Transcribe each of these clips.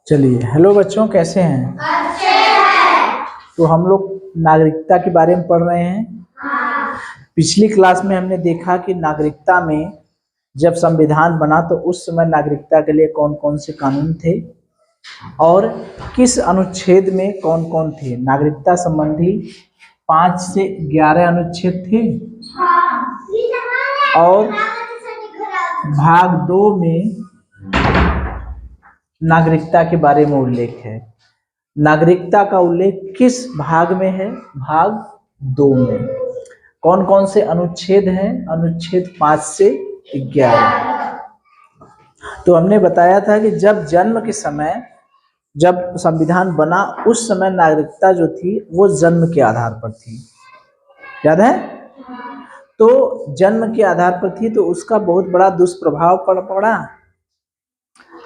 चलिए, हेलो बच्चों, कैसे हैं? अच्छे हैं। तो हम लोग नागरिकता के बारे में पढ़ रहे हैं। पिछली क्लास में हमने देखा कि नागरिकता में जब संविधान बना तो उस समय नागरिकता के लिए कौन कौन से कानून थे और किस अनुच्छेद में कौन कौन थे। नागरिकता संबंधी 5 से 11 अनुच्छेद थे और भाग 2 में नागरिकता के बारे में उल्लेख है। नागरिकता का उल्लेख किस भाग में है? भाग 2 में। कौन कौन से अनुच्छेद हैं? अनुच्छेद 5 से 11। तो हमने बताया था कि जब जन्म के समय, जब संविधान बना उस समय नागरिकता जो थी वो जन्म के आधार पर थी। याद है? तो जन्म के आधार पर थी तो उसका बहुत बड़ा दुष्प्रभाव पड़ा।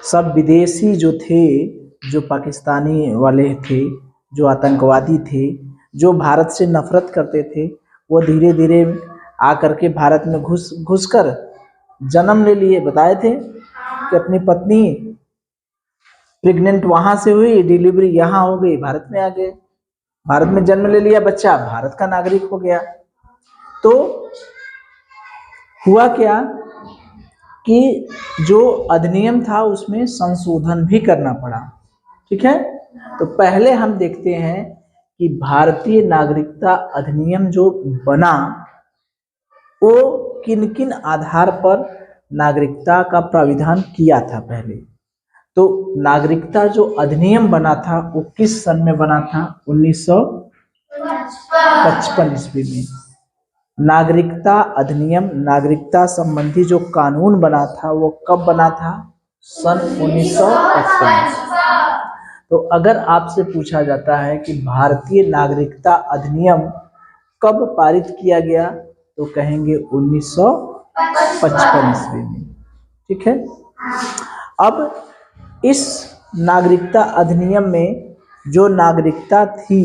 सब विदेशी जो थे, जो पाकिस्तानी वाले थे, जो आतंकवादी थे, जो भारत से नफरत करते थे, वो धीरे धीरे आकर के भारत में घुसकर जन्म ले लिए। बताए थे कि अपनी पत्नी प्रेग्नेंट वहां से हुई, डिलीवरी यहाँ हो गई, भारत में आ गए, भारत में जन्म ले लिया, बच्चा भारत का नागरिक हो गया। तो हुआ क्या कि जो अधिनियम था उसमें संशोधन भी करना पड़ा। ठीक है, तो पहले हम देखते हैं कि भारतीय नागरिकता अधिनियम जो बना वो किन किन आधार पर नागरिकता का प्राविधान किया था। पहले तो नागरिकता जो अधिनियम बना था वो किस सन में बना था? 1955 ईस्वी में। नागरिकता अधिनियम, नागरिकता संबंधी जो कानून बना था वो कब बना था? सन 1955। तो अगर आपसे पूछा जाता है कि भारतीय नागरिकता अधिनियम कब पारित किया गया तो कहेंगे 1955 ईस्वी में। ठीक है, अब इस नागरिकता अधिनियम में जो नागरिकता थी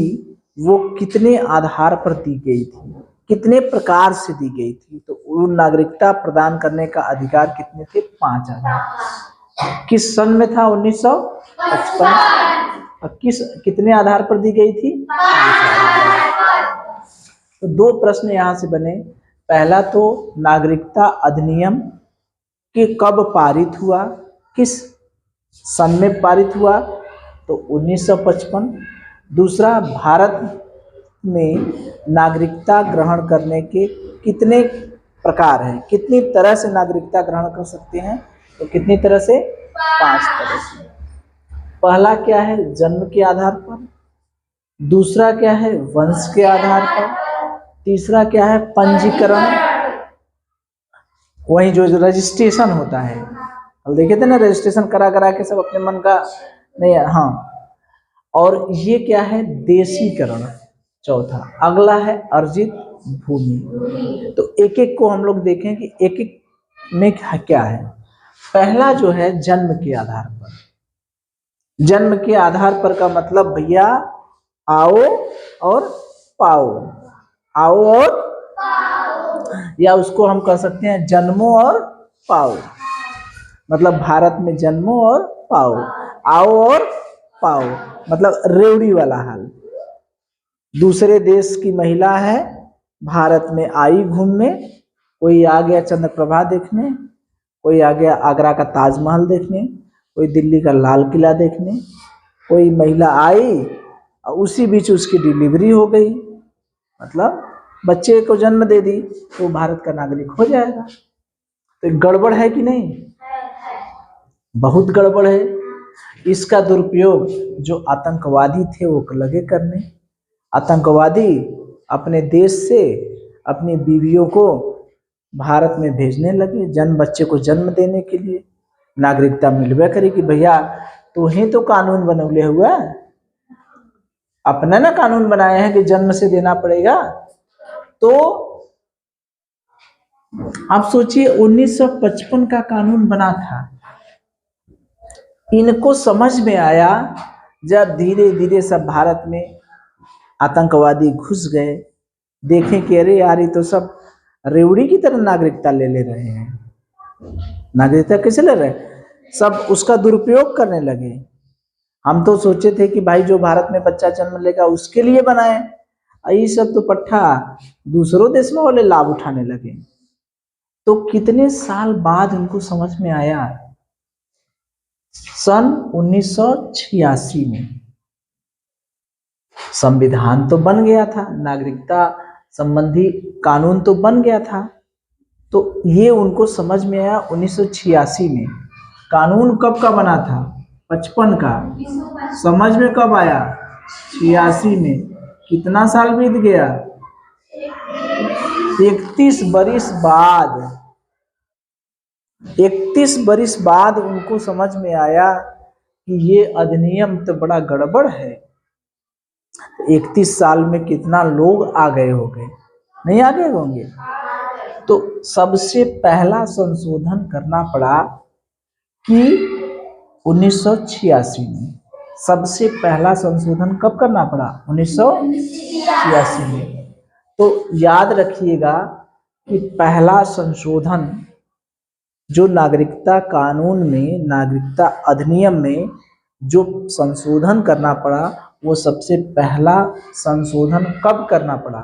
वो कितने आधार पर दी गई थी, कितने प्रकार से दी गई थी? तो वो नागरिकता प्रदान करने का अधिकार कितने थे? 5 आधार। किस सन में था? 1955। कितने आधार पर दी गई थी? 5 आधार। तो 2 प्रश्न यहाँ से बने। पहला तो नागरिकता अधिनियम कि कब पारित हुआ, किस सन में पारित हुआ? तो 1955। दूसरा, भारत में नागरिकता ग्रहण करने के कितने प्रकार हैं, कितनी तरह से नागरिकता ग्रहण कर सकते हैं? तो कितनी तरह से? 5 तरह से। पहला क्या है? जन्म के आधार पर। दूसरा क्या है? वंश के आधार पर। तीसरा क्या है? पंजीकरण, वही जो रजिस्ट्रेशन होता है, हम देखे थे ना, रजिस्ट्रेशन करा करा के सब अपने मन का नहीं। हाँ, और ये क्या है? देशीकरण। चौथा, अगला है अर्जित भूमि। तो एक एक को हम लोग देखें कि एक एक में क्या है। पहला जो है जन्म के आधार पर। जन्म के आधार पर का मतलब भैया आओ और पाओ, आओ और या उसको हम कह सकते हैं जन्मो और पाओ। मतलब भारत में जन्मो और पाओ, आओ और पाओ, मतलब रेवड़ी वाला हाल। दूसरे देश की महिला है, भारत में आई घूमने, कोई आ गया चंद्रप्रभा देखने, कोई आ गया आगरा का ताजमहल देखने, कोई दिल्ली का लाल किला देखने। कोई महिला आई और उसी बीच उसकी डिलीवरी हो गई, मतलब बच्चे को जन्म दे दी, तो भारत का नागरिक हो जाएगा। तो गड़बड़ है कि नहीं? बहुत गड़बड़ है। इसका दुरुपयोग जो आतंकवादी थे वो लगे करने। आतंकवादी अपने देश से अपनी बीवियों को भारत में भेजने लगे, बच्चे को जन्म देने के लिए। नागरिकता मिलवे करे कि भैया तू ही तो कानून बनौले हुआ, अपना ना कानून बनाए हैं कि जन्म से देना पड़ेगा। तो आप सोचिए 1955 का कानून बना था। इनको समझ में आया जब धीरे धीरे सब भारत में आतंकवादी घुस गए, देखें कि अरे यार ये तो सब रेवड़ी की तरह नागरिकता ले रहे हैं। नागरिकता कैसे ले रहे हैं? सब उसका दुरुपयोग करने लगे। हम तो सोचे थे कि भाई जो भारत में बच्चा जन्म लेगा उसके लिए बनाए, ये सब तो पट्टा दूसरों देशों वाले लाभ उठाने लगे। तो कितने साल बाद उनको समझ में आया, सन 1986 में संविधान तो बन गया था, नागरिकता संबंधी कानून तो बन गया था, तो ये उनको समझ में आया 1986 में। कानून कब का बना था? 55 का। समझ में कब आया? 86 में। कितना साल बीत गया? 31 बरिस बाद। 31 बरिस बाद उनको समझ में आया कि ये अधिनियम तो बड़ा गड़बड़ है। 31 साल में कितना लोग आ गए होंगे, नहीं आ गए होंगे? तो सबसे पहला संशोधन करना पड़ा कि 1986 में। सबसे पहला संशोधन कब करना पड़ा? 1986 में। तो याद रखिएगा कि पहला संशोधन जो नागरिकता कानून में, नागरिकता अधिनियम में जो संशोधन करना पड़ा, वो सबसे पहला संशोधन कब करना पड़ा?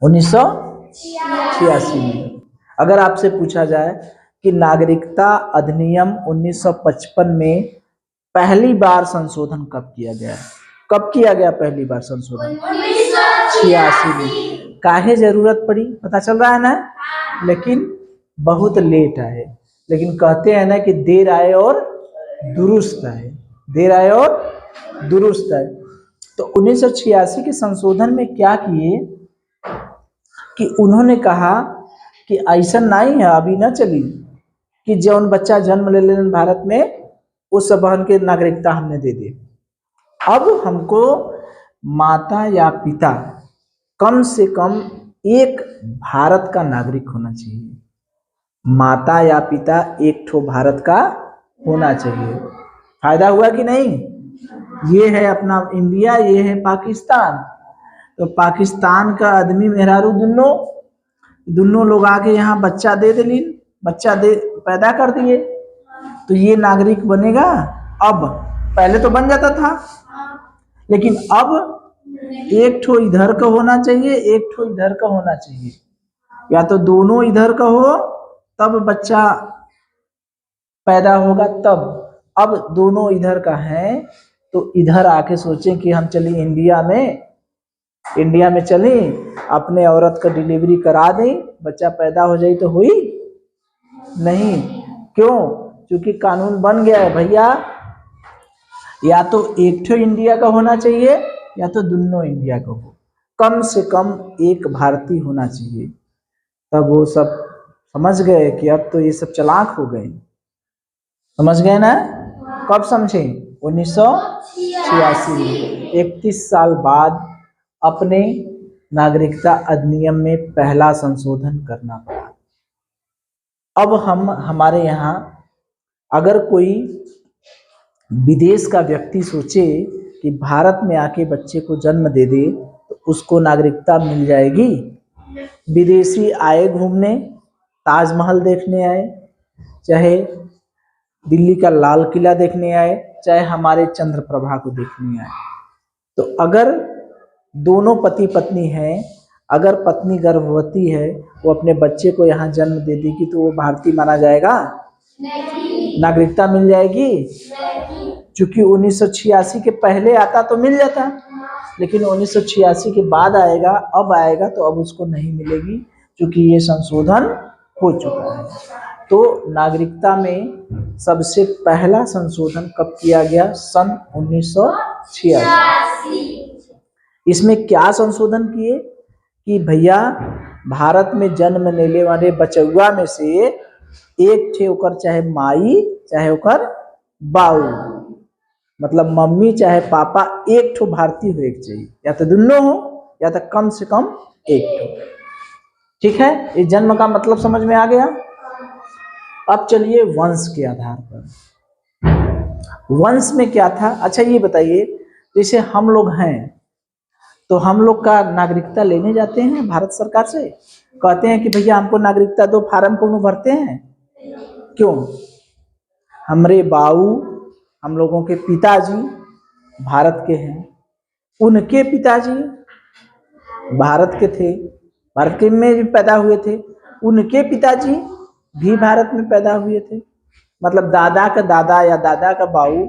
1986 में। अगर आपसे पूछा जाए कि नागरिकता अधिनियम 1955 में पहली बार संशोधन कब किया गया, कब किया गया पहली बार संशोधन? 1986 में। काहे जरूरत पड़ी पता चल रहा है ना, लेकिन बहुत लेट आए। लेकिन कहते हैं ना कि देर आए और दुरुस्त आए, देर आए और दुरुस्त आए। तो 1986 के संशोधन में क्या किए कि उन्होंने कहा कि ऐसा नहीं है, अभी ना चली कि जौन बच्चा जन्म ले लेन भारत में उस सबहन के नागरिकता हमने दे दी। अब हमको माता या पिता कम से कम एक भारत का नागरिक होना चाहिए। माता या पिता एक ठो भारत का होना चाहिए। फायदा हुआ कि नहीं? ये है अपना इंडिया, ये है पाकिस्तान। तो पाकिस्तान का आदमी मेहरारू दोनों लोग आके यहाँ बच्चा दे दिलीन, बच्चा दे पैदा कर दिए, तो ये नागरिक बनेगा। अब पहले तो बन जाता था, लेकिन अब एक ठो इधर का होना चाहिए, एक ठो इधर का होना चाहिए, या तो दोनों इधर का हो तब बच्चा पैदा होगा तब। अब दोनों इधर का है तो इधर आके सोचें कि हम चले इंडिया में चले, अपने औरत का डिलीवरी करा दें, बच्चा पैदा हो जाए तो हुई नहीं। क्यों? क्योंकि कानून बन गया है भैया, या तो एक ठो इंडिया का होना चाहिए या तो दोनों इंडिया का हो, कम से कम एक भारतीय होना चाहिए। तब वो सब समझ गए कि अब तो ये सब चालाक हो गए। समझ गए ना? कब समझे? 1986 में। 31 साल बाद अपने नागरिकता अधिनियम में पहला संशोधन करना पड़ा। अब हमारे यहाँ अगर कोई विदेश का व्यक्ति सोचे कि भारत में आके बच्चे को जन्म दे दे तो उसको नागरिकता मिल जाएगी। विदेशी आए घूमने, ताजमहल देखने आए, चाहे दिल्ली का लाल किला देखने आए, चाहे हमारे चंद्रप्रभा को देखने आए, तो अगर दोनों पति पत्नी हैं, अगर पत्नी गर्भवती है, वो अपने बच्चे को यहाँ जन्म दे देगी तो वो भारतीय माना जाएगा? नहीं। नागरिकता मिल जाएगी? नहीं। चूंकि 1986 के पहले आता तो मिल जाता, लेकिन 1986 के बाद आएगा, अब आएगा तो अब उसको नहीं मिलेगी, क्योंकि ये संशोधन हो चुका है। तो नागरिकता में सबसे पहला संशोधन कब किया गया? सन 1986। इसमें क्या संशोधन किए कि भैया भारत में जन्म लेने वाले बचौआ में से एक थे ओकर चाहे माई चाहे ओकर बाऊ, मतलब मम्मी चाहे पापा, एक ठो भारतीय हो एक चाहिए, या तो दोनों हो या तो कम से कम एक ठो। ठीक है, इस जन्म का मतलब समझ में आ गया। अब चलिए वंश के आधार पर। वंश में क्या था? अच्छा ये बताइए, जैसे हम लोग हैं तो हम लोग का नागरिकता लेने जाते हैं भारत सरकार से, कहते हैं कि भैया हमको नागरिकता दो, फार्म को भरते हैं। क्यों? हमरे बाऊ हम लोगों के पिताजी भारत के हैं, उनके पिताजी भारत के थे, भारत के में भी पैदा हुए थे, उनके पिताजी भी भारत में पैदा हुए थे, मतलब दादा का दादा या दादा का बाऊ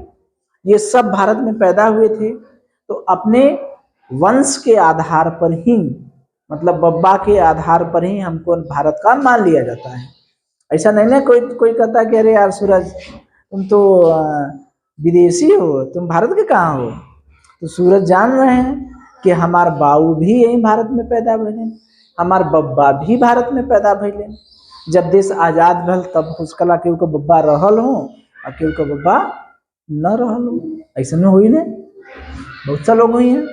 ये सब भारत में पैदा हुए थे। तो अपने वंश के आधार पर ही, मतलब बब्बा के आधार पर ही हमको भारत का मान लिया जाता है। ऐसा नहीं ना कोई कोई कहता कि अरे यार सूरज तुम तो विदेशी हो, तुम भारत के कहाँ हो। तो सूरज जान रहे हैं कि हमार बाऊ भी यही भारत में पैदा भइले, हमार बब्बा भी भारत में पैदा भइले। जब देश आजाद भल तब उसकला केहू के बब्बा रहल हो और केहू के बब्बा न रहल हो। ऐसे में हुई ने बहुत सा लोग हुई हैं,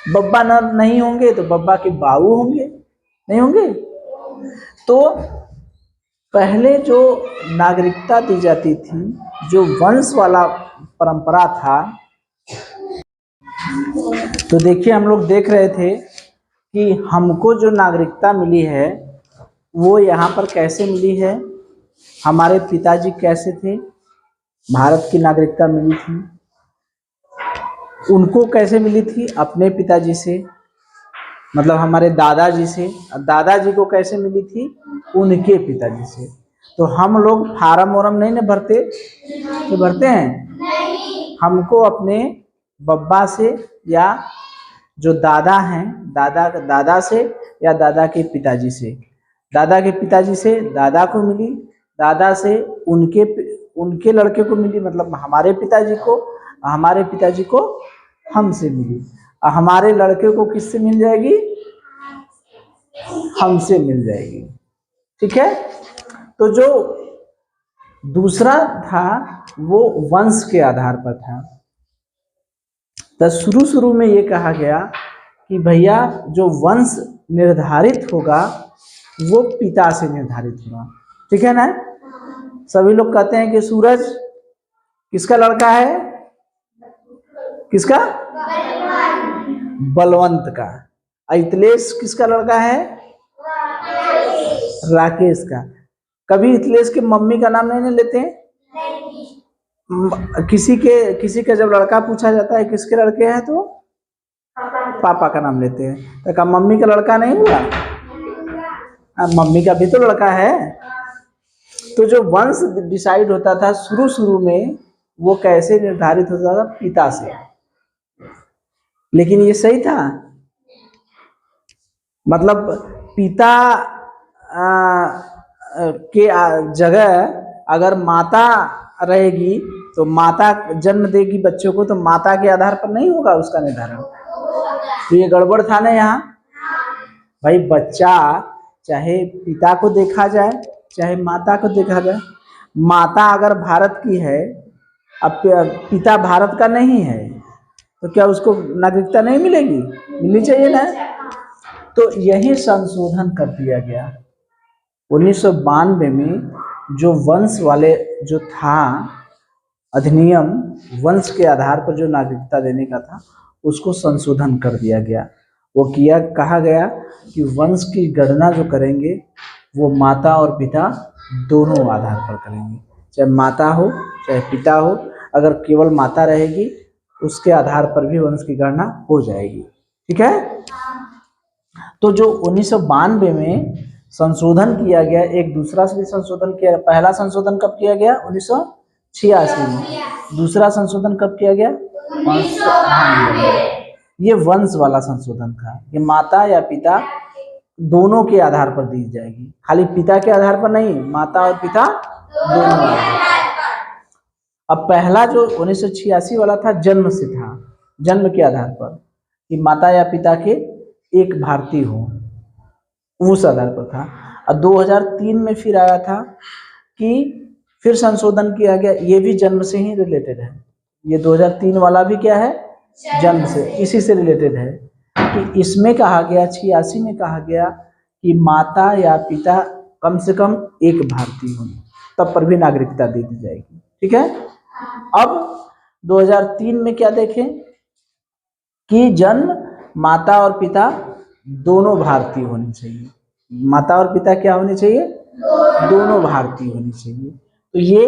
बब्बा न नहीं होंगे तो बब्बा के बाऊ होंगे, नहीं होंगे। तो पहले जो नागरिकता दी जाती थी, जो वंश वाला परंपरा था, तो देखिए हम लोग देख रहे थे कि हमको जो नागरिकता मिली है वो यहाँ पर कैसे मिली है। हमारे पिताजी कैसे थे, भारत की नागरिकता मिली थी, उनको कैसे मिली थी, अपने पिताजी से, मतलब हमारे दादाजी से। दादाजी को कैसे मिली थी, उनके पिताजी से। तो हम लोग फार्म वार्म नहीं ना भरते, तो भरते हैं, हमको अपने बब्बा से या जो दादा हैं, दादा से या दादा के पिताजी से, दादा के पिताजी से दादा को मिली, दादा से उनके लड़के को मिली, मतलब हमारे पिताजी को, हमारे पिताजी को हमसे मिली, और हमारे लड़के को किससे मिल जाएगी, हमसे मिल जाएगी। ठीक है। तो जो दूसरा था वो वंश के आधार पर था। तो शुरू में ये कहा गया कि भैया जो वंश निर्धारित होगा वो पिता से निर्धारित होगा। ठीक है ना। सभी लोग कहते हैं कि सूरज किसका लड़का है, किसका, बलवंत का। इतलेश किसका लड़का है, राकेश का। कभी इतलेश के मम्मी का नाम नहीं लेते हैं। किसी का जब लड़का पूछा जाता है किसके लड़के हैं तो पापा का नाम लेते हैं। तो क्या मम्मी का लड़का नहीं हुआ, मम्मी का भी तो लड़का है। तो जो वंश डिसाइड होता था शुरू में वो कैसे निर्धारित होता था, पिता से। लेकिन ये सही था, मतलब पिता के जगह अगर माता रहेगी तो माता जन्म देगी बच्चों को, तो माता के आधार पर नहीं होगा उसका निर्धारण। तो ये गड़बड़ था ना यहाँ। भाई बच्चा चाहे पिता को देखा जाए चाहे माता को देखा जाए, माता अगर भारत की है अब पिता भारत का नहीं है तो क्या उसको नागरिकता नहीं मिलेगी, मिलनी चाहिए ना। तो यही संशोधन कर दिया गया 1992 में। जो वंश वाले जो था अधिनियम, वंश के आधार पर जो नागरिकता देने का था उसको संशोधन कर दिया गया। वो कहा गया कि वंश की गणना जो करेंगे वो माता और पिता दोनों आधार पर करेंगे, चाहे माता हो चाहे पिता हो। अगर केवल माता रहेगी उसके आधार पर भी वंश की गणना हो जाएगी। ठीक है। तो जो 1992 में संशोधन किया गया, एक दूसरा भी संशोधन किया। पहला संशोधन कब किया गया, 1986 में। दूसरा संशोधन कब किया गया, 1992। ये वंश वाला संशोधन था, ये माता या पिता दोनों के आधार पर दी जाएगी, खाली पिता के आधार पर नहीं, माता और पिता दोनों। अब पहला जो 1986 वाला था जन्म से था, जन्म के आधार पर कि माता या पिता के एक भारतीय हो, उस आधार पर था। और 2003 में फिर आया था कि फिर संशोधन किया गया, ये भी जन्म से ही रिलेटेड है। ये 2003 वाला भी क्या है, जन्म से, इसी से रिलेटेड है। कि इसमें कहा गया, 86 में कहा गया कि माता या पिता कम से कम एक भारतीय हों, तब पर भी नागरिकता दे दी जाएगी। ठीक है। अब 2003 में क्या देखें कि जन्म माता और पिता दोनों भारतीय होनी चाहिए। माता और पिता क्या होने चाहिए, दोनों भारतीय होनी चाहिए। तो ये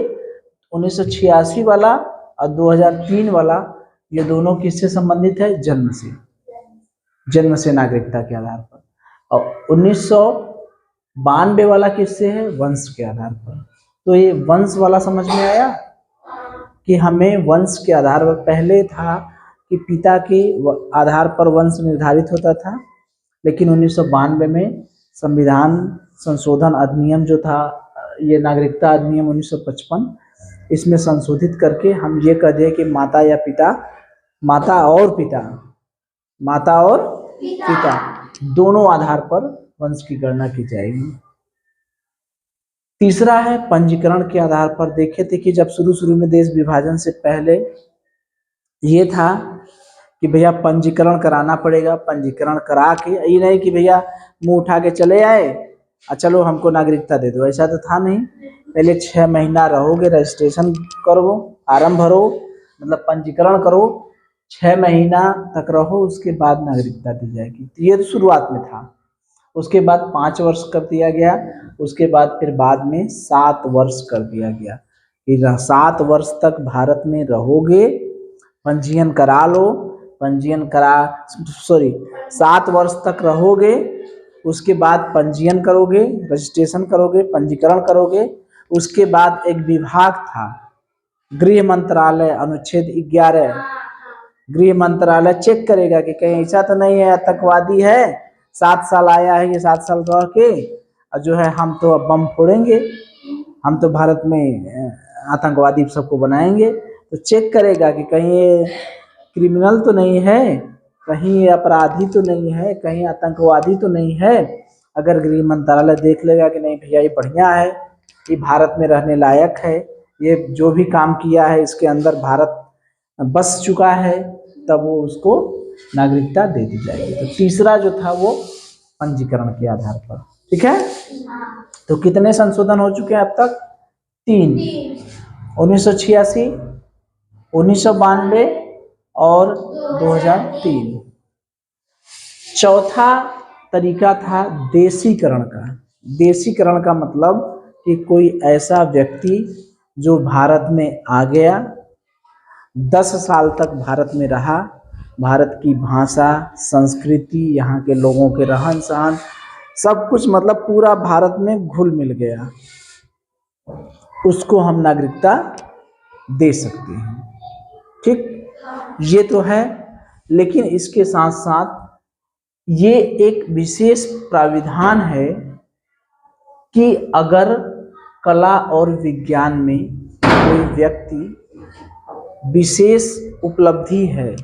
1986 वाला और 2003 वाला, ये दोनों किससे संबंधित है? जन्म से नागरिकता के आधार पर। और 1992 वाला किससे है? वंश के आधार पर। तो ये वंश वाला समझ में आया कि हमें वंश के आधार पर, पहले था कि पिता के आधार पर वंश निर्धारित होता था, लेकिन 1992 में संविधान संशोधन अधिनियम जो था, ये नागरिकता अधिनियम 1955, इसमें संशोधित करके हम ये कह दिए कि माता और पिता दोनों आधार पर वंश की गणना की जाएगी। तीसरा है पंजीकरण के आधार पर। देखे थे कि जब शुरू में देश विभाजन से पहले ये था कि भैया पंजीकरण कराना पड़ेगा, पंजीकरण करा के, ये नहीं कि भैया मुंह उठा के चले आए चलो हमको नागरिकता दे दो, ऐसा तो था नहीं। पहले 6 महीना रहोगे, रजिस्ट्रेशन करो, फॉर्म भरो, मतलब पंजीकरण करो, 6 महीना तक रहो, उसके बाद नागरिकता दी जाएगी। तो ये तो शुरुआत में था। उसके बाद 5 वर्ष कर दिया गया, उसके बाद फिर बाद में 7 वर्ष कर दिया गया कि 7 वर्ष तक भारत में रहोगे, पंजीयन करा लो, 7 वर्ष तक रहोगे, उसके बाद पंजीयन करोगे, रजिस्ट्रेशन करोगे, पंजीकरण करोगे। उसके बाद एक विभाग था गृह मंत्रालय, अनुच्छेद 11, गृह मंत्रालय चेक करेगा कि कहीं ऐसा तो नहीं है आतंकवादी है, 7 साल आया है, ये 7 साल रह के और जो है हम तो अब बम फोड़ेंगे, हम तो भारत में आतंकवादी सबको बनाएंगे। तो चेक करेगा कि कहीं ये क्रिमिनल तो नहीं है, कहीं ये अपराधी तो नहीं है, कहीं आतंकवादी तो नहीं है। अगर गृह मंत्रालय देख लेगा कि नहीं भैया ये बढ़िया है, ये भारत में रहने लायक है, ये जो भी काम किया है इसके अंदर भारत बस चुका है, तब वो उसको नागरिकता दे दी जाएगी। तो तीसरा जो था वो पंजीकरण के आधार पर। ठीक है, तो कितने संशोधन हो चुके हैं अब तक? 3, 1986, 1992 और 2003। चौथा तरीका था देशीकरण का। देशीकरण का मतलब कि कोई ऐसा व्यक्ति जो भारत में आ गया, 10 साल तक भारत में रहा, भारत की भाषा, संस्कृति, यहाँ के लोगों के रहन सहन, सब कुछ मतलब पूरा भारत में घुल मिल गया, उसको हम नागरिकता दे सकते हैं। ठीक, ये तो है। लेकिन इसके साथ साथ ये एक विशेष प्राविधान है कि अगर कला और विज्ञान में कोई व्यक्ति विशेष उपलब्धि है,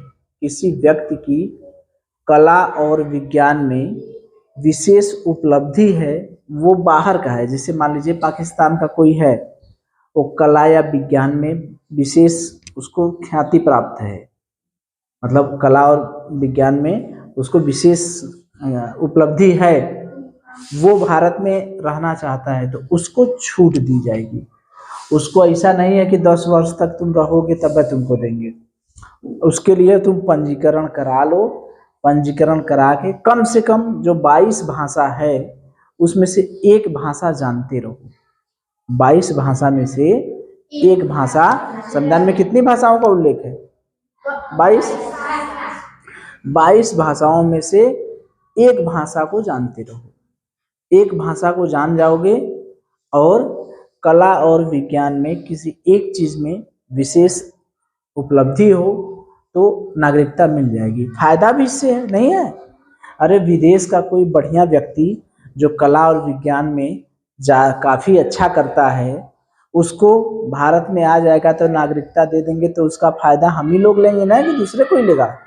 किसी व्यक्ति की कला और विज्ञान में विशेष उपलब्धि है, वो बाहर का है, जैसे मान लीजिए पाकिस्तान का कोई है, वो कला या विज्ञान में विशेष उसको ख्याति प्राप्त है, मतलब कला और विज्ञान में उसको विशेष उपलब्धि है, वो भारत में रहना चाहता है, तो उसको छूट दी जाएगी। उसको ऐसा नहीं है कि 10 वर्ष तक तुम रहोगे तब तुमको देंगे। उसके लिए तुम पंजीकरण करा लो, पंजीकरण करा के कम से कम जो 22 भाषा है उसमें से एक भाषा जानते रहो। 22 भाषा में से एक भाषा, संविधान में कितनी भाषाओं का उल्लेख है? 22 भाषाओं में से एक भाषा को जानते रहो। एक भाषा को जान जाओगे और कला और विज्ञान में किसी एक चीज में विशेष उपलब्धि हो तो नागरिकता मिल जाएगी। फायदा भी इससे है, नहीं है? अरे विदेश का कोई बढ़िया व्यक्ति जो कला और विज्ञान में काफी अच्छा करता है, उसको भारत में आ जाएगा तो नागरिकता दे देंगे, तो उसका फायदा हम ही लोग लेंगे ना, कि दूसरे कोई लेगा।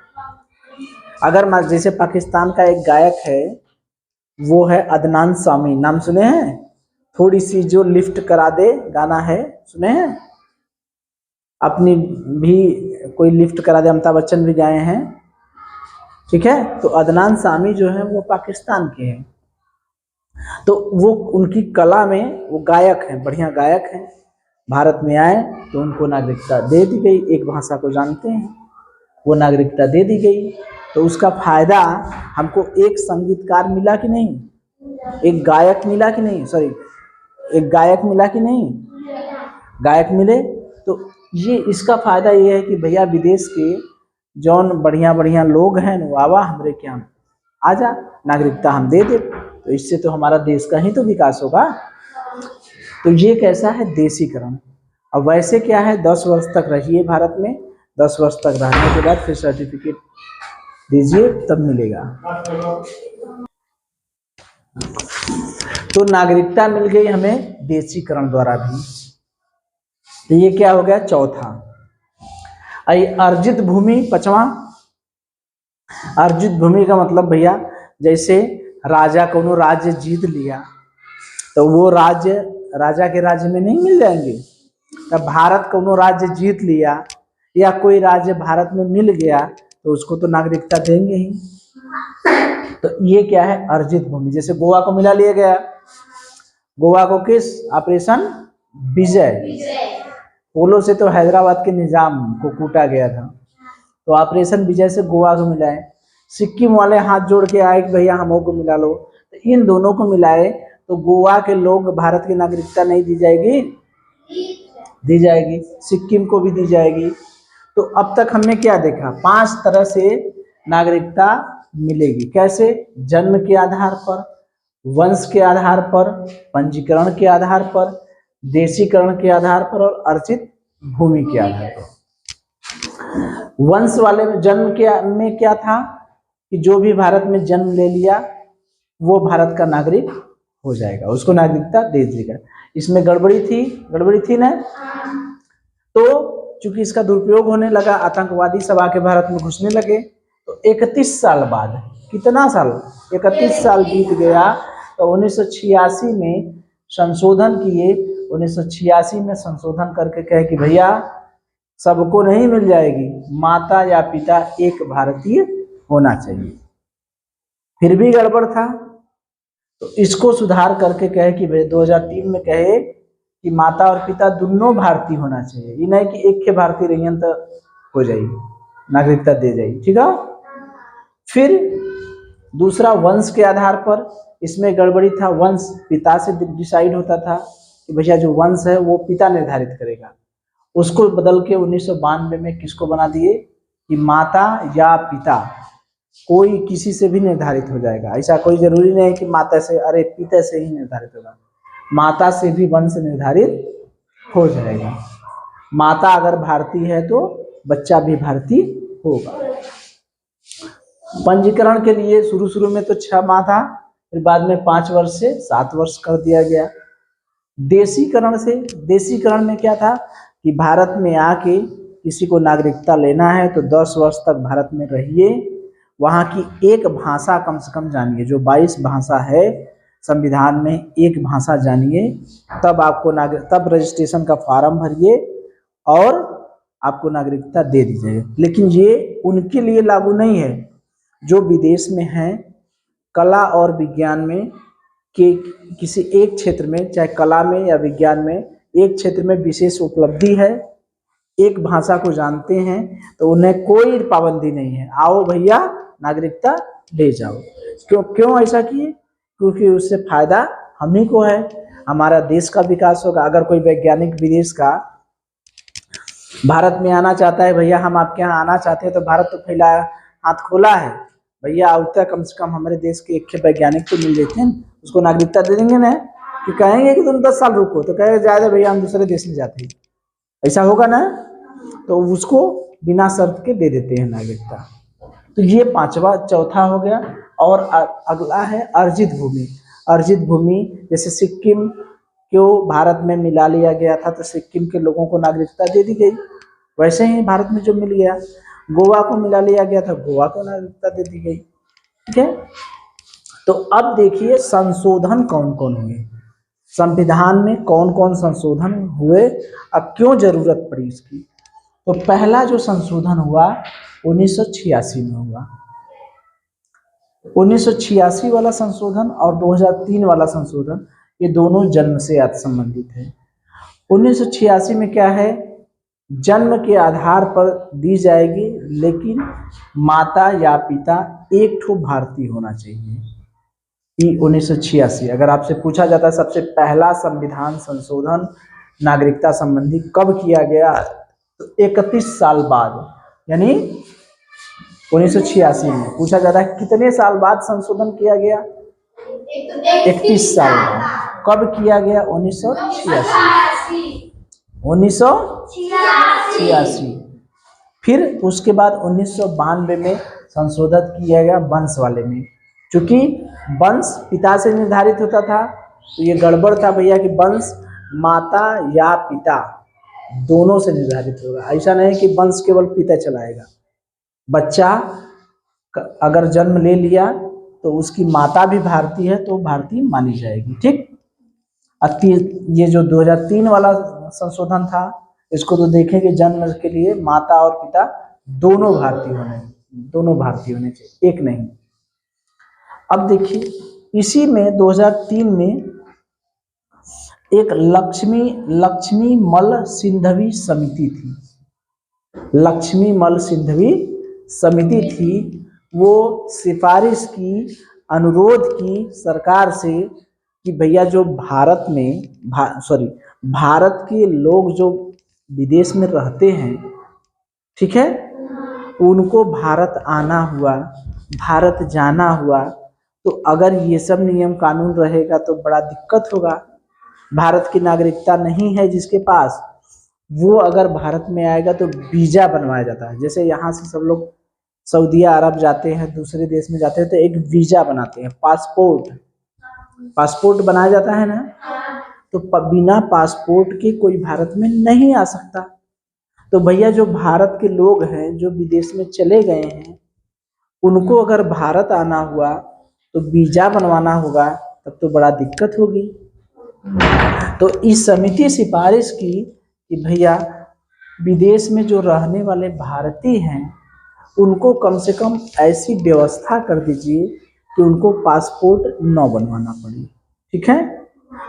अगर जैसे पाकिस्तान का एक गायक है, वो है अदनान सामी, नाम सुने हैं? थोड़ी सी जो लिफ्ट करा दे गाना है, सुने हैं? अपनी भी कोई लिफ्ट करा दे, अमिताभ बच्चन भी गाए हैं। ठीक है, तो अदनान सामी जो है वो पाकिस्तान के हैं, तो वो उनकी कला में वो गायक हैं, बढ़िया गायक हैं, भारत में आए तो उनको नागरिकता दे दी गई। एक भाषा को जानते हैं, वो नागरिकता दे दी गई। तो उसका फायदा हमको एक संगीतकार मिला कि नहीं, एक गायक मिला कि नहीं, एक गायक मिला कि नहीं, गायक मिले तो ये इसका फायदा ये है कि भैया विदेश के जौन बढ़िया बढ़िया लोग हैं वावा हमरे क्या आजा नागरिकता हम दे दे, तो इससे तो हमारा देश का ही तो विकास होगा। तो ये कैसा है देशीकरण। अब वैसे क्या है 10 वर्ष तक रहिए भारत में, 10 वर्ष तक रहने के बाद फिर सर्टिफिकेट दीजिए तब मिलेगा। तो नागरिकता मिल गई हमें देशीकरण द्वारा भी। तो ये क्या हो गया चौथा। अर्जित भूमि पांचवा। अर्जित भूमि का मतलब भैया जैसे राजा कोनो राज्य जीत लिया तो वो राज्य राजा के राज्य में नहीं मिल जाएंगे। तब भारत कोनो राज्य जीत लिया या कोई राज्य भारत में मिल गया तो उसको तो नागरिकता देंगे ही। तो ये क्या है अर्जित भूमि। जैसे गोवा को मिला लिया गया, गोवा को किस ऑपरेशन विजय, पोलो से तो हैदराबाद के निजाम को कूटा गया था, तो ऑपरेशन विजय से गोवा को मिलाए। सिक्किम वाले हाथ जोड़ के आए कि भैया हमों को मिला लो, तो इन दोनों को मिलाए तो गोवा के लोग भारत की नागरिकता नहीं दी जाएगी, दी जाएगी, सिक्किम को भी दी जाएगी। तो अब तक हमने क्या देखा 5 तरह से नागरिकता मिलेगी। कैसे? जन्म के आधार पर, वंश के आधार पर, पंजीकरण के आधार पर, देशीकरण के आधार पर और अर्जित भूमि के आधार पर। वंश वाले में जन्म के में क्या था कि जो भी भारत में जन्म ले लिया वो भारत का नागरिक हो जाएगा, उसको नागरिकता दे देगा। इसमें गड़बड़ी थी ना। तो चूंकि इसका दुरुपयोग होने लगा, आतंकवादी सब आके भारत में घुसने लगे, तो 31 साल बाद, कितना साल 31 साल बीत गया, तो 1986 में संशोधन किए। 1986 में संशोधन करके कहे कि भैया सबको नहीं मिल जाएगी, माता या पिता एक भारतीय होना चाहिए। फिर भी गड़बड़ था, तो इसको सुधार करके कहे कि 2003 में कहे कि माता और पिता दोनों भारतीय होना चाहिए। ये नहीं कि एक के भारतीय रही तो हो जाएगी, नागरिकता दे जाएगी। ठीक है। फिर दूसरा वंश के आधार पर, इसमें गड़बड़ी था। वंश पिता से डिसाइड होता था कि भैया जो वंश है वो पिता निर्धारित करेगा, उसको बदल के 1992 में किसको बना दिए कि माता या पिता, कोई किसी से भी निर्धारित हो जाएगा। ऐसा कोई जरूरी नहीं है कि माता से, अरे पिता से ही निर्धारित होगा, माता से भी वंश निर्धारित हो जाएगा। माता अगर भारतीय है तो बच्चा भी भारतीय होगा। पंजीकरण के लिए शुरू में तो 6 माह था, फिर बाद में 5 वर्ष से 7 वर्ष कर दिया गया। देशीकरण में क्या था कि भारत में आके किसी को नागरिकता लेना है तो 10 वर्ष तक भारत में रहिए, वहाँ की एक भाषा कम से कम जानिए, जो 22 भाषा है संविधान में, एक भाषा जानिए, तब आपको तब रजिस्ट्रेशन का फॉर्म भरिए और आपको नागरिकता दे दी जाए। लेकिन ये उनके लिए लागू नहीं है जो विदेश में हैं, कला और विज्ञान में कि किसी एक क्षेत्र में, चाहे कला में या विज्ञान में, एक क्षेत्र में विशेष उपलब्धि है, एक भाषा को जानते हैं, तो उन्हें कोई पाबंदी नहीं है, आओ भैया नागरिकता ले जाओ। क्यों ऐसा किए? क्योंकि उससे फायदा हम ही को है, हमारा देश का विकास होगा। अगर कोई वैज्ञानिक विदेश का भारत में आना चाहता है, भैया हम आपके यहाँ आना चाहते हैं, तो भारत तो फैलाया हाथ खोला है, भैया आवता कम से कम हमारे देश के एक वैज्ञानिक तो मिल लेते हैं, उसको नागरिकता दे देंगे ना। कि कहेंगे कि तुम 10 साल रुको, तो कहेगा ज्यादा भैया हम दूसरे देश में जाते हैं, ऐसा होगा ना, तो उसको बिना शर्त के दे देते हैं नागरिकता। तो ये चौथा हो गया। और अगला है अर्जित भूमि। अर्जित भूमि जैसे सिक्किम को भारत में मिला लिया गया था, तो सिक्किम के लोगों को नागरिकता दे दी गई। वैसे ही भारत में जो मिल गया, गोवा को मिला लिया गया था, गोवा को नागरिकता दे दी गई। ठीक है। तो अब देखिए संशोधन कौन कौन हुए, संविधान में कौन कौन संशोधन हुए, अब क्यों जरूरत पड़ी इसकी। तो पहला जो संशोधन हुआ 1986 में हुआ। 1986 वाला संशोधन और 2003 वाला संशोधन, ये दोनों जन्म से संबंधित है। 1986 में क्या है, जन्म के आधार पर दी जाएगी, लेकिन माता या पिता एक ठो भारतीय होना चाहिए। 1986 अगर आपसे पूछा जाता है सबसे पहला संविधान संशोधन नागरिकता संबंधी कब किया गया, तो 31 साल बाद, यानी 1986 में पूछा जाता है कितने साल बाद संशोधन किया गया? 31 साल बाद। कब किया गया? 1986। 1986। फिर उसके बाद 1992 में संशोधित किया गया वंश वाले में, क्योंकि वंश पिता से निर्धारित होता था, तो ये गड़बड़ था भैया कि वंश माता या पिता दोनों से निर्धारित होगा। ऐसा नहीं कि वंश केवल पिता चलाएगा। बच्चा अगर जन्म ले लिया तो उसकी माता भी भारतीय है तो भारतीय मानी जाएगी। ठीक। ये जो 2003 वाला संशोधन था, इसको तो देखेंगे जन्म के लिए माता और पिता दोनों भारतीय होने चाहिए, एक नहीं। अब देखिए इसी में 2003 में एक लक्ष्मी मल सिंधवी समिति थी। लक्ष्मी मल सिंधवी समिति थी, वो सिफारिश की, अनुरोध की सरकार से कि भैया जो भारत के लोग जो विदेश में रहते हैं, ठीक है, उनको भारत आना हुआ, भारत जाना हुआ, तो अगर ये सब नियम कानून रहेगा तो बड़ा दिक्कत होगा। भारत की नागरिकता नहीं है जिसके पास, वो अगर भारत में आएगा तो वीजा बनवाया जाता है। जैसे यहाँ से सब लोग सऊदी अरब जाते हैं, दूसरे देश में जाते हैं, तो एक वीजा बनाते हैं, पासपोर्ट बनाया जाता है ना। तो बिना पासपोर्ट के कोई भारत में नहीं आ सकता। तो भैया जो भारत के लोग हैं जो विदेश में चले गए हैं, उनको अगर भारत आना हुआ तो वीजा बनवाना होगा, तब तो बड़ा दिक्कत होगी। तो इस समिति सिफारिश की कि भैया विदेश में जो रहने वाले भारतीय हैं उनको कम से कम ऐसी व्यवस्था कर दीजिए कि उनको पासपोर्ट न बनवाना पड़े। ठीक है,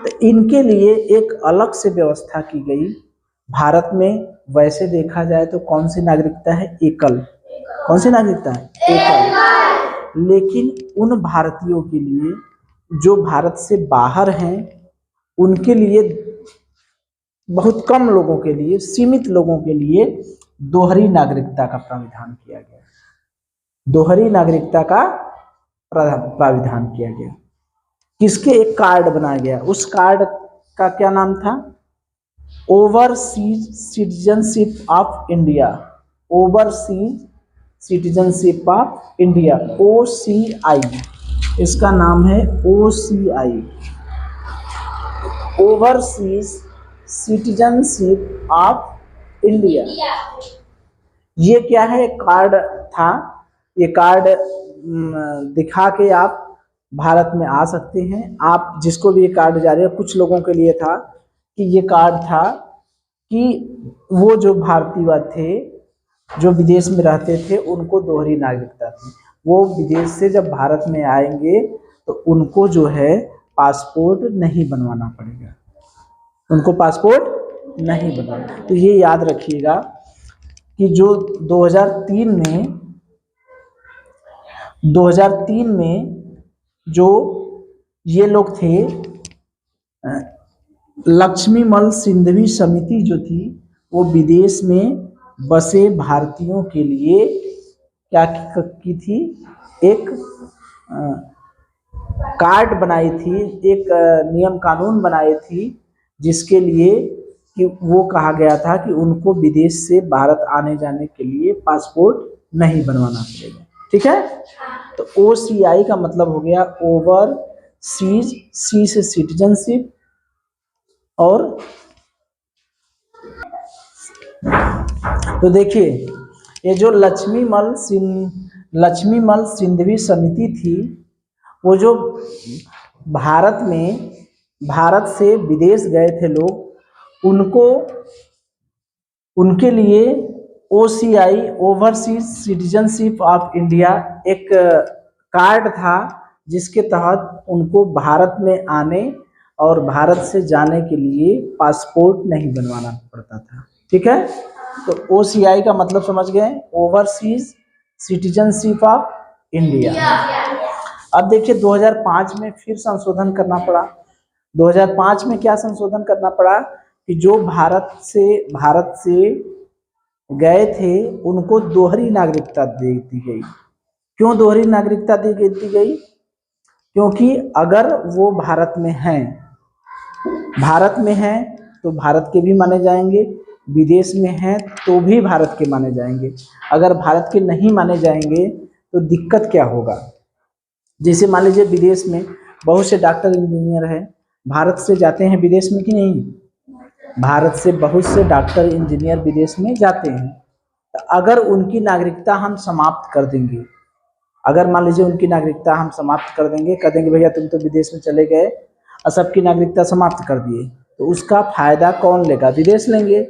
तो इनके लिए एक अलग से व्यवस्था की गई। भारत में वैसे देखा जाए तो कौन सी नागरिकता है? एकल। कौन सी नागरिकता है? एकल। लेकिन उन भारतीयों के लिए जो भारत से बाहर हैं, उनके लिए बहुत कम लोगों के लिए, सीमित लोगों के लिए दोहरी नागरिकता का प्राविधान किया गया। दोहरी नागरिकता का प्राविधान किया गया। किसके? एक कार्ड बनाया गया। उस कार्ड का क्या नाम था? Overseas citizenship of India. Overseas citizenship of India, OCI। इसका नाम है OCI, overseas citizenship of India. ये क्या है? एक कार्ड था। ये कार्ड दिखा के आप भारत में आ सकते हैं। आप जिसको भी ये कार्ड जारी है, कुछ लोगों के लिए था कि ये कार्ड था कि वो जो भारतीय थे जो विदेश में रहते थे, उनको दोहरी नागरिकता थी। वो विदेश से जब भारत में आएंगे तो उनको जो है पासपोर्ट नहीं बनवाना पड़ेगा, उनको पासपोर्ट नहीं बनवाना। तो ये याद रखिएगा कि जो 2003 में जो ये लोग थे, लक्ष्मी मल सिंधवी समिति जो थी, वो विदेश में बसे भारतीयों के लिए क्या की थी? एक कार्ड बनाई थी, एक नियम कानून बनाई थी, जिसके लिए कि वो कहा गया था कि उनको विदेश से भारत आने जाने के लिए पासपोर्ट नहीं बनवाना पड़ेगा। ठीक है, तो OCI का मतलब हो गया ओवरसीज, सी से सिटीजनशिप, और तो देखिए ये जो लक्ष्मी मल सिंधवी समिति थी, वो जो भारत से विदेश गए थे लोग, उनके लिए OCI, overseas citizenship of India, एक कार्ड था जिसके तहत उनको भारत में आने और भारत से जाने के लिए पासपोर्ट नहीं बनवाना पड़ता था। ठीक है, तो OCI का मतलब समझ गए, ओवरसीज सिटीजनशिप ऑफ इंडिया। अब देखिए 2005 में फिर संशोधन करना पड़ा। 2005 में क्या संशोधन करना पड़ा कि जो भारत से गए थे उनको दोहरी नागरिकता दे दी गई। क्यों दोहरी नागरिकता दी गई? क्योंकि अगर वो भारत में हैं तो भारत के भी माने जाएंगे, विदेश में हैं तो भी भारत के माने जाएंगे। अगर भारत के नहीं माने जाएंगे तो दिक्कत क्या होगा? जैसे मान लीजिए विदेश में बहुत से डॉक्टर इंजीनियर हैं, भारत से जाते हैं विदेश में कि नहीं? भारत से बहुत से डॉक्टर इंजीनियर विदेश में जाते हैं। तो अगर उनकी नागरिकता हम समाप्त कर देंगे, अगर मान लीजिए उनकी नागरिकता हम समाप्त कर देंगे, कह देंगे भैया तुम तो विदेश में चले गए और सबकी नागरिकता समाप्त कर दिए, तो उसका फायदा कौन लेगा? विदेश लेंगे।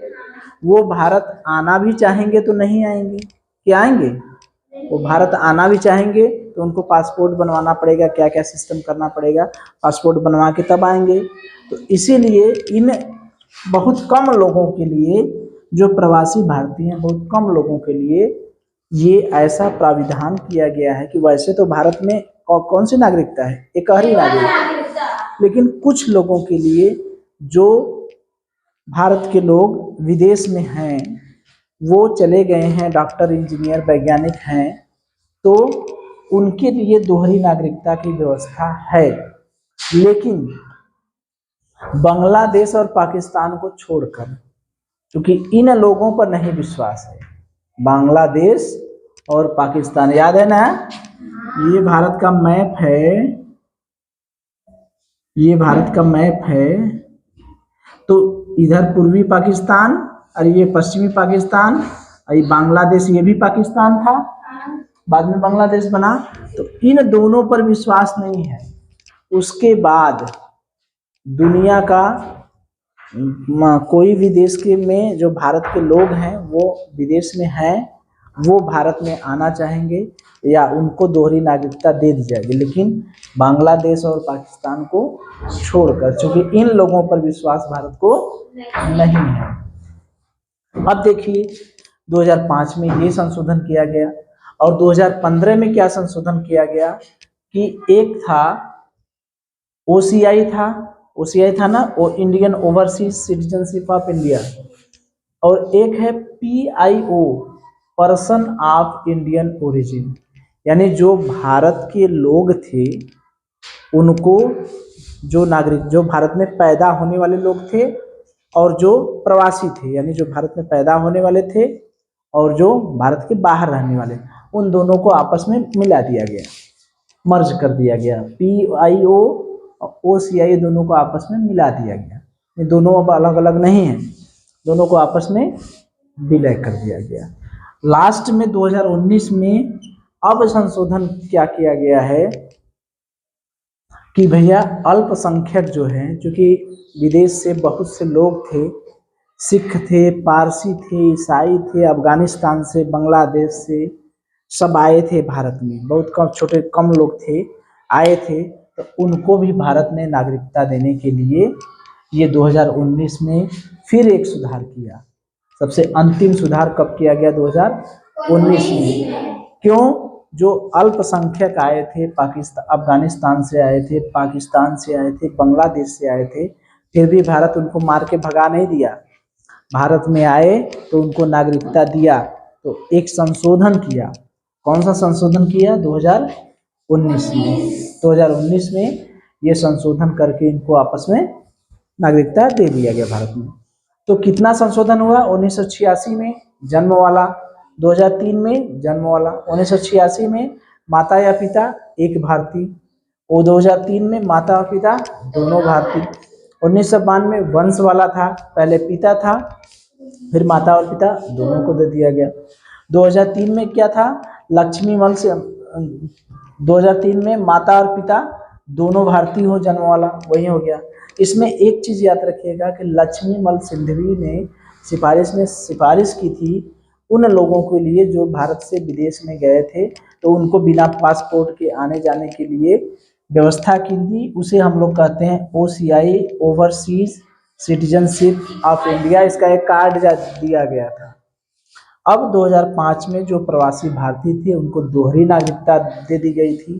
वो भारत आना भी चाहेंगे तो नहीं आएंगे। क्या आएंगे? वो भारत आना भी चाहेंगे तो उनको पासपोर्ट बनवाना पड़ेगा, क्या क्या सिस्टम करना पड़ेगा, पासपोर्ट बनवा के तब आएंगे। तो इसीलिए इन बहुत कम लोगों के लिए, जो प्रवासी भारतीय हैं, बहुत कम लोगों के लिए ये ऐसा प्राविधान किया गया है कि वैसे तो भारत में कौन सी नागरिकता है? एकहरी नागरिकता, लेकिन कुछ लोगों के लिए जो भारत के लोग विदेश में हैं, वो चले गए हैं, डॉक्टर इंजीनियर वैज्ञानिक हैं, तो उनके लिए दोहरी नागरिकता की व्यवस्था है। लेकिन बांग्लादेश और पाकिस्तान को छोड़कर, क्योंकि इन लोगों पर नहीं विश्वास है, बांग्लादेश और पाकिस्तान, याद है ना? ये भारत का मैप है, ये भारत का मैप है। तो इधर पूर्वी पाकिस्तान और ये पश्चिमी पाकिस्तान, और ये बांग्लादेश, ये भी पाकिस्तान था, बाद में बांग्लादेश बना। तो इन दोनों पर विश्वास नहीं है। उसके बाद दुनिया का कोई भी देश के में जो भारत के लोग हैं वो विदेश में हैं, वो भारत में आना चाहेंगे या उनको दोहरी नागरिकता दे दी जाएगी, लेकिन बांग्लादेश और पाकिस्तान को छोड़कर, क्योंकि इन लोगों पर विश्वास भारत को नहीं है। अब देखिए 2005 में ये संशोधन किया गया, और 2015 में क्या संशोधन किया गया कि एक था ओसीआई था ना, वो Indian overseas citizenship of India, और एक है PIO, person of Indian origin, यानी जो भारत के लोग थे उनको, जो भारत में पैदा होने वाले लोग थे और जो प्रवासी थे, यानी जो भारत में पैदा होने वाले थे और जो भारत के बाहर रहने वाले, उन दोनों को आपस में मिला दिया गया, मर्ज कर दिया गया। पीआईओ और ओसीआई दोनों को आपस में मिला दिया गया, ये दोनों अब अलग अलग नहीं हैं, दोनों को आपस में विलय कर दिया गया। लास्ट में 2019 में अब संशोधन क्या किया गया है कि भैया अल्पसंख्यक जो हैं, क्योंकि विदेश से बहुत से लोग थे, सिख थे, पारसी थे, ईसाई थे, अफगानिस्तान से, बांग्लादेश से, सब आए थे भारत में, बहुत कम लोग थे, आए थे, तो उनको भी भारत ने नागरिकता देने के लिए ये 2019 में फिर एक सुधार किया। सबसे अंतिम सुधार कब किया गया? 2019 में। क्यों? जो अल्पसंख्यक आए थे, पाकिस्तान, अफगानिस्तान से आए थे, पाकिस्तान से आए थे, बांग्लादेश से आए थे, फिर भी भारत उनको मार के भगा नहीं दिया, भारत में आए तो उनको नागरिकता दिया। तो एक संशोधन किया। कौन सा संशोधन किया? 2019 में। 2019 में ये संशोधन करके इनको आपस में नागरिकता दे दिया गया भारत में। तो कितना संशोधन हुआ? 1986 में जन्म वाला, 2003 में जन्म वाला, 1986 में माता या पिता एक भारतीय, और 2003 में माता और पिता दोनों भारतीय। 1992 में वंश वाला था, पहले पिता था फिर माता और पिता दोनों को दे दिया गया। 2003 में क्या था? लक्ष्मीमल से, 2003 में माता और पिता दोनों भारतीय हो, जन्म वाला, वही हो गया। इसमें एक चीज़ याद रखिएगा कि लक्ष्मीमल सिंधवी ने सिफारिश की थी उन लोगों के लिए जो भारत से विदेश में गए थे, तो उनको बिना पासपोर्ट के आने जाने के लिए व्यवस्था की थी। उसे हम लोग कहते हैं OCI, overseas citizenship of India. इसका एक कार्ड दिया गया था। अब 2005 में जो प्रवासी भारतीय थे उनको दोहरी नागरिकता दे दी गई थी,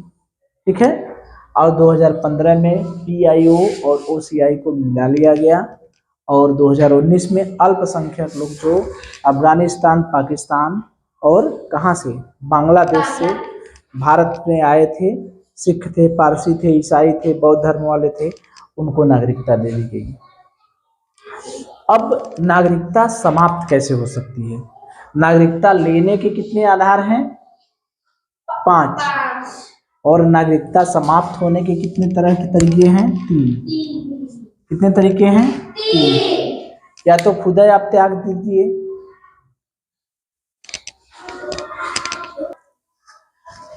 ठीक है। और 2015 में पीआईओ और ओसीआई को मिला लिया गया और 2019 में अल्पसंख्यक लोग जो अफगानिस्तान, पाकिस्तान और कहाँ से, बांग्लादेश से भारत में आए थे, सिख थे, पारसी थे, ईसाई थे, बौद्ध धर्म वाले थे, उनको नागरिकता दे दी गई। अब नागरिकता समाप्त कैसे हो सकती है? नागरिकता लेने के कितने आधार हैं? 5। और नागरिकता समाप्त होने के कितने तरह के तरीके हैं? 3। कितने तरीके हैं? 3। या तो खुदा आप त्याग दीजिए,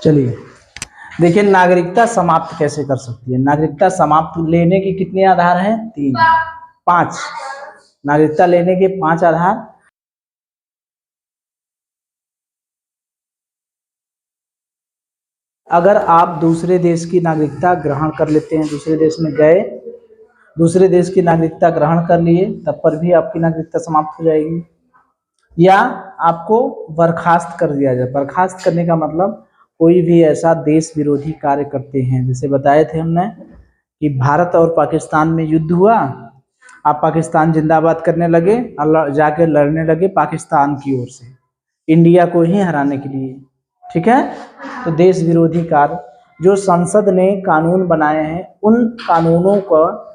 चलिए देखिए नागरिकता समाप्त कैसे कर सकती है। नागरिकता समाप्त लेने के कितने आधार हैं? 3। 5 नागरिकता लेने के 5 आधार। अगर आप दूसरे देश की नागरिकता ग्रहण कर लेते हैं, दूसरे देश में गए, दूसरे देश की नागरिकता ग्रहण कर लिए, तब पर भी आपकी नागरिकता समाप्त हो जाएगी। या आपको बर्खास्त कर दिया जाए। बर्खास्त करने का मतलब कोई भी ऐसा देश विरोधी कार्य करते हैं, जैसे बताए थे हमने कि भारत और पाकिस्तान में युद्ध हुआ, आप पाकिस्तान जिंदाबाद करने लगे और जाके लड़ने लगे पाकिस्तान की ओर से, इंडिया को ही हराने के लिए, ठीक है। तो देश विरोधी कार्य, जो संसद ने कानून बनाए हैं, उन कानूनों को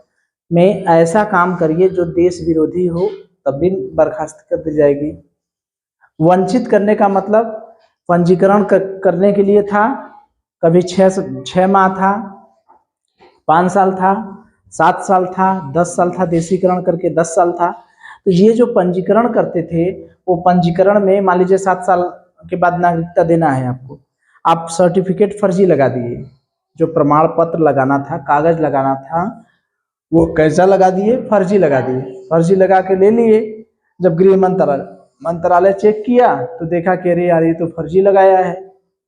में ऐसा काम करिए जो देश विरोधी हो, तब भी बर्खास्त कर दी जाएगी। वंचित करने का मतलब पंजीकरण करने के लिए था, कभी 6 माह था, 5 साल था, 7 साल था, 10 साल था, देशीकरण करके 10 साल था। तो ये जो पंजीकरण करते थे, वो पंजीकरण में मान लीजिए 7 साल के बाद नागरिकता देना है आपको, आप सर्टिफिकेट फर्जी लगा दिए, जो प्रमाण पत्र लगाना था, कागज लगाना था, वो कैसा लगा दिए? फर्जी लगा दिए। फर्जी लगा के ले लिए। जब गृह मंत्रालय चेक किया तो देखा कि अरे यार ये तो फर्जी लगाया है,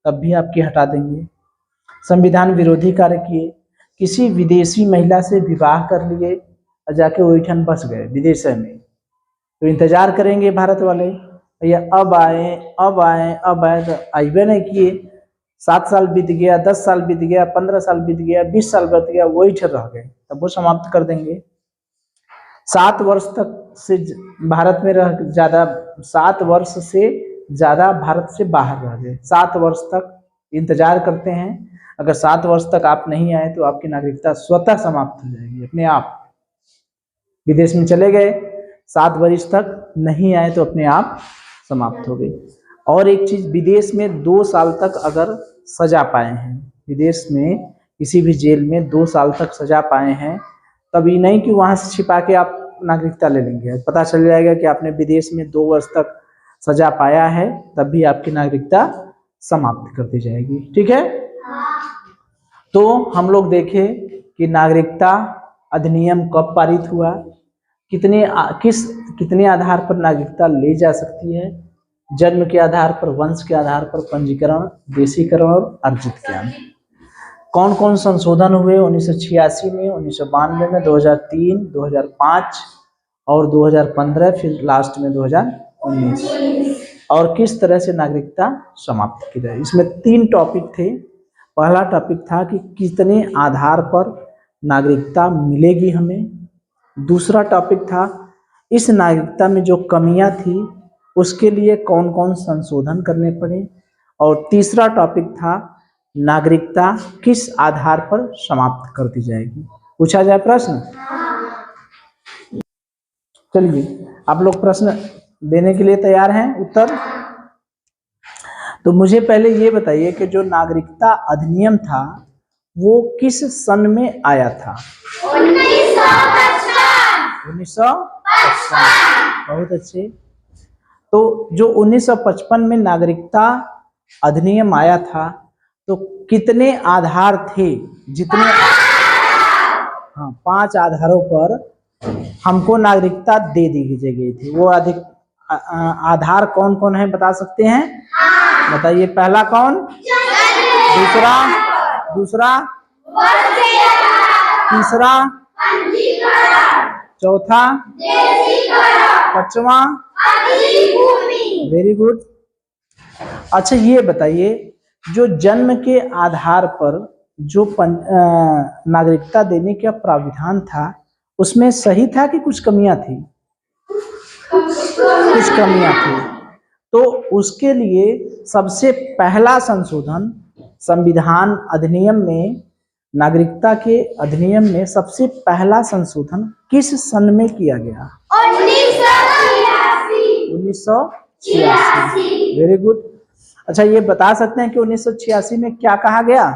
तब भी आपकी हटा देंगे। संविधान विरोधी कार्य किए, किसी विदेशी महिला से विवाह कर लिए और जाके ओइठन बस गए विदेश में, तो इंतजार करेंगे भारत वाले, भैया अब आए अब आए अब आए, तो आइबे नहीं किए। 7 साल बीत गया, 10 साल बीत गया, 15 साल बीत गया, 20 साल बीत गया, वही ठहर रह गए, तब वो समाप्त कर देंगे। 7 वर्ष तक से भारत में रह ज्यादा 7 वर्ष से ज्यादा भारत से बाहर रह गए, 7 वर्ष तक इंतजार करते हैं। अगर 7 वर्ष तक आप नहीं आए तो आपकी नागरिकता स्वतः समाप्त हो जाएगी अपने आप। विदेश में चले गए, 7 वर्ष तक नहीं आए तो अपने आप समाप्त हो गई। और एक चीज, विदेश में 2 साल तक अगर सजा पाए हैं, विदेश में किसी भी जेल में 2 साल तक सजा पाए हैं, तभी नहीं कि वहां से छिपा के आप नागरिकता ले लेंगे। पता चल जाएगा कि आपने विदेश में 2 वर्ष तक सजा पाया है, तब भी आपकी नागरिकता समाप्त कर दी जाएगी, ठीक है। तो हम लोग देखें कि नागरिकता अधिनियम कब पारित हुआ, कितने आधार पर नागरिकता ली जा सकती है? जन्म के आधार पर, वंश के आधार पर, पंजीकरण, देशीकरण और अर्जित ज्ञान। कौन कौन संशोधन हुए 1986 में, 1992 में, 2003, 2005 और 2015, फिर लास्ट में 2019, और किस तरह से नागरिकता समाप्त की जाए। इसमें 3 टॉपिक थे। पहला टॉपिक था कि कितने आधार पर नागरिकता मिलेगी हमें। दूसरा टॉपिक था इस नागरिकता में जो कमियां थी उसके लिए कौन कौन संशोधन करने पड़े। और तीसरा टॉपिक था नागरिकता किस आधार पर समाप्त कर दी जाएगी। पूछा जाए प्रश्न? चलिए, आप लोग प्रश्न देने के लिए तैयार हैं? उत्तर तो मुझे पहले ये बताइए कि जो नागरिकता अधिनियम था वो किस सन में आया था? 1955। बहुत अच्छे। तो जो 1955 में नागरिकता अधिनियम आया था, तो कितने आधार थे? जितने, हाँ, 5 आधारों पर हमको नागरिकता दे दी गई थी। वो आधार कौन कौन है बता सकते हैं? बताइए, पहला कौन? दूसरा, तीसरा, चौथा, पांचवा। Very good. अच्छा, ये बताइए, जो जन्म के आधार पर जो नागरिकता देने का प्राविधान था उसमें सही था कि कुछ कमियां थी? कुछ कमियां थी। तो उसके लिए सबसे पहला संशोधन संविधान अधिनियम में, नागरिकता के अधिनियम में सबसे पहला संशोधन किस सन में किया गया? 1986। Very good. अच्छा, ये बता सकते हैं कि 1986 में क्या कहा गया?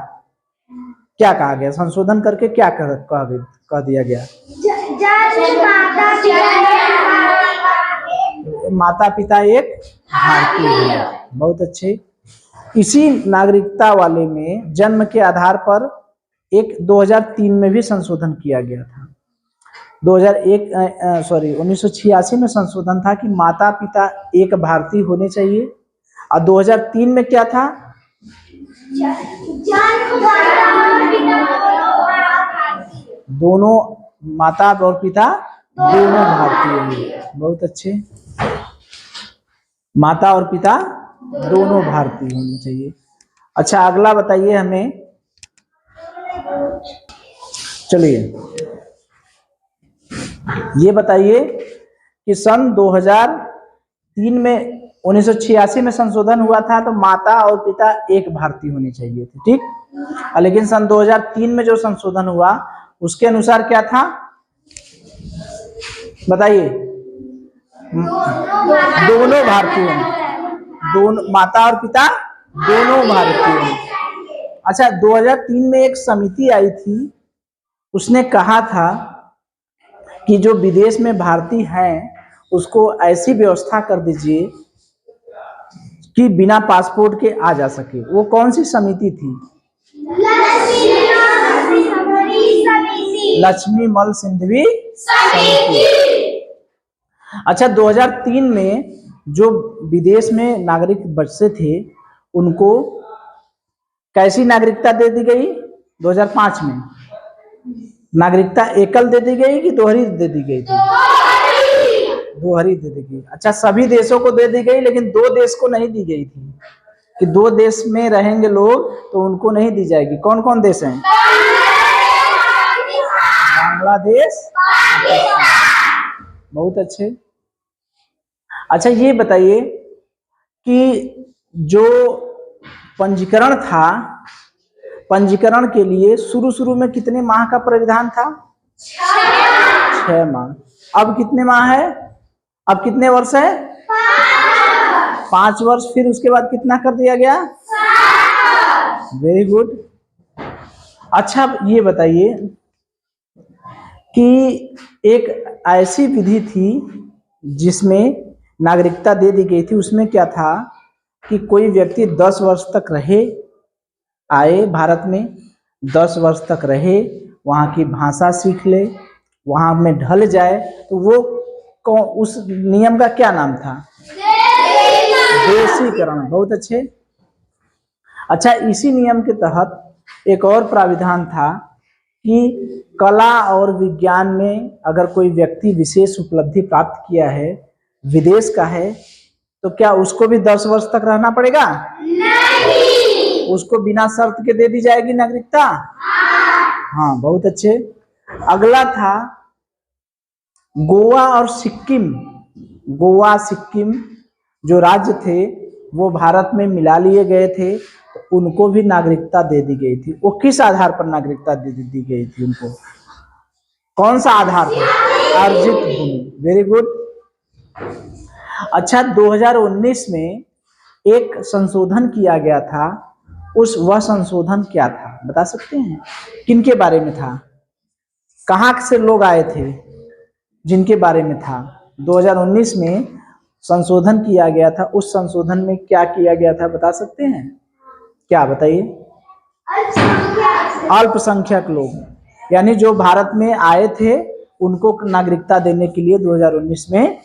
क्या कहा गया? संशोधन करके क्या कह दिया गया? माता पिता एक भारतीय है। बहुत अच्छे। इसी नागरिकता वाले में जन्म के आधार पर एक 2003 में भी संशोधन किया गया था। 1986 में संशोधन था कि माता पिता एक भारतीय होने चाहिए, और 2003 में क्या था? दोनों, माता और पिता दोनों भारतीय हैं। बहुत अच्छे। माता और पिता दोनों भारतीय होने चाहिए। अच्छा, अगला बताइए हमें। चलिए ये बताइए कि सन 2003 में, 1986 में संशोधन हुआ था तो माता और पिता एक भारतीय होने चाहिए थे, ठीक। लेकिन सन 2003 में जो संशोधन हुआ उसके अनुसार क्या था बताइए? दोनों भारतीय, दोनों माता और पिता दोनों भारतीय। अच्छा, 2003 में एक समिति आई थी, उसने कहा था कि जो विदेश में भारतीय हैं उसको ऐसी व्यवस्था कर दीजिए कि बिना पासपोर्ट के आ जा सके। वो कौन सी समिति थी? लक्ष्मीमल सिंघवी समिति। अच्छा, 2003 में जो विदेश में नागरिक बसे थे उनको कैसी नागरिकता दे दी गई? 2005 में नागरिकता एकल दे दी गई कि दोहरी दे दी गई थी? दोहरी दे दी गई। अच्छा, सभी देशों को दे दी गई, लेकिन दो देश को नहीं दी गई थी कि दो देश में रहेंगे लोग तो उनको नहीं दी जाएगी। कौन कौन देश हैं? बांग्लादेश। बहुत अच्छे। अच्छा, ये बताइए कि जो पंजीकरण था, पंजीकरण के लिए शुरू में कितने माह का प्राविधान था? 6 माह। अब कितने माह है? अब कितने वर्ष है? 5 वर्ष। फिर उसके बाद कितना कर दिया गया? Very good. अच्छा, ये बताइए कि एक ऐसी विधि थी जिसमें नागरिकता दे दी गई थी, उसमें क्या था कि कोई व्यक्ति 10 वर्ष तक रहे, आए भारत में, 10 वर्ष तक रहे, वहाँ की भाषा सीख ले, वहाँ में ढल जाए, तो वो उस नियम का क्या नाम था? देशीकरण। बहुत अच्छे। अच्छा, इसी नियम के तहत एक और प्राविधान था कि कला और विज्ञान में अगर कोई व्यक्ति विशेष उपलब्धि प्राप्त किया है, विदेश का है, तो क्या उसको भी 10 वर्ष तक रहना पड़ेगा? नहीं। उसको बिना शर्त के दे दी जाएगी नागरिकता? हाँ, बहुत अच्छे। अगला था गोवा और सिक्किम। गोवा सिक्किम जो राज्य थे वो भारत में मिला लिए गए थे, तो उनको भी नागरिकता दे दी गई थी। वो किस आधार पर नागरिकता दे दी गई थी उनको? कौन सा आधार पर? अर्जित भूमि। Very good. अच्छा, 2019 में एक संशोधन किया गया था, वह संशोधन क्या था बता सकते हैं? किनके बारे में था? कहाँ से लोग आए थे जिनके बारे में था? 2019 में संशोधन किया गया था, उस संशोधन में क्या किया गया था बता सकते हैं? क्या बताइए? अल्पसंख्यक लोग, यानी जो भारत में आए थे उनको नागरिकता देने के लिए 2019 में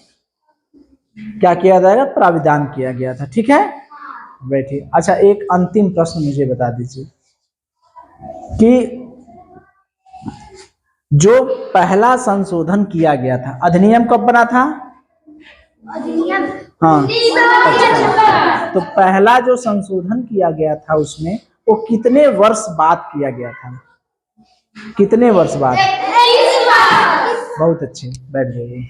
क्या किया जाएगा? प्राविधान किया गया था। ठीक है, बैठिए। अच्छा, एक अंतिम प्रश्न मुझे बता दीजिए कि जो पहला संशोधन किया गया था, अधिनियम कब बना था? अधिनियम हाँ, तो पहला जो संशोधन किया गया था उसमें वो कितने वर्ष बाद किया गया था? कितने वर्ष बाद? बहुत अच्छे, बैठ जाइए।